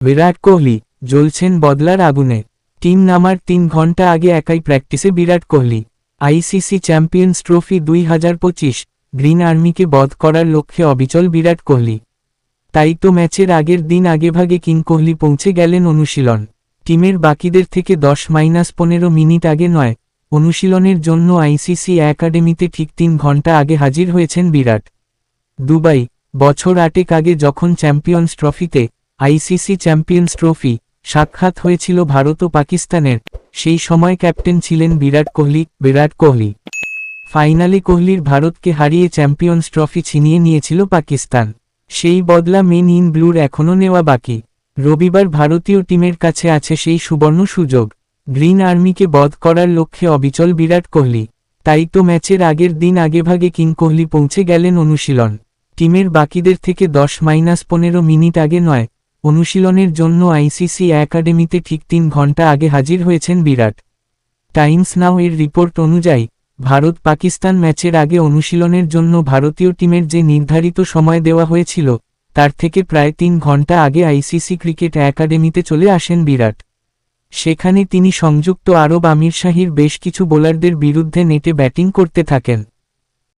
বিরাট কোহলি জ্বলছেন বদলার আগুনে। টিম নামার 3 ঘন্টা আগে একাই প্র্যাকটিসে Virat Kohli. ICC champions trophy 2025 green আর্মিকে বধ করার লক্ষ্যে অবিচল বিরাট কোহলি। তাই তো ম্যাচের আগের দিন আগেভাগে কিং কোহলি পৌঁছে গেলেন অনুশীলন। টিমের বাকিদের থেকে 10-15 মিনিট আগে নয়, অনুশীলনের জন্য আইসিসি একাডেমিতে ঠিক 3 ঘন্টা আগে হাজির হয়েছেন বিরাট। দুবাই, বছর 8 আগে যখন চ্যাম্পিয়ন্স ট্রফিতে আইসিসি চ্যাম্পিয়ন্স ট্রফি সাক্ষাৎ হয়েছিল ভারত ও পাকিস্তানের, সেই সময় ক্যাপ্টেন ছিলেন বিরাট কোহলি। ফাইনালে কোহলির ভারতকে হারিয়ে চ্যাম্পিয়ন্স ট্রফি ছিনিয়ে নিয়েছিল পাকিস্তান। সেই বদলা মেন ইন ব্লুর এখনও নেওয়া বাকি। রবিবার ভারতীয় টিমের কাছে আছে সেই সুবর্ণ সুযোগ। গ্রিন আর্মিকে বধ করার লক্ষ্যে অবিচল বিরাট কোহলি। তাই তো ম্যাচের আগের দিন আগেভাগে কিং কোহলি পৌঁছে গেলেন অনুশীলন। টিমের বাকিদের থেকে 10-15 মিনিট আগে নয়, অনুশীলনের জন্য আইসিসি একাডেমিতে ঠিক 3 ঘন্টা আগে হাজির হয়েছেন বিরাট। টাইমস নাও এর রিপোর্ট অনুযায়ী, ভারত পাকিস্তান ম্যাচের আগে অনুশীলনের জন্য ভারতীয় টিমের যে নির্ধারিত সময় দেওয়া হয়েছিল, তার থেকে প্রায় 3 ঘন্টা আগে আইসিসি ক্রিকেট একাডেমিতে চলে আসেন বিরাট। সেখানে তিনি সংযুক্ত আরব আমিরশাহির বেশ কিছু বোলারদের বিরুদ্ধে নেটে ব্যাটিং করতে থাকেন।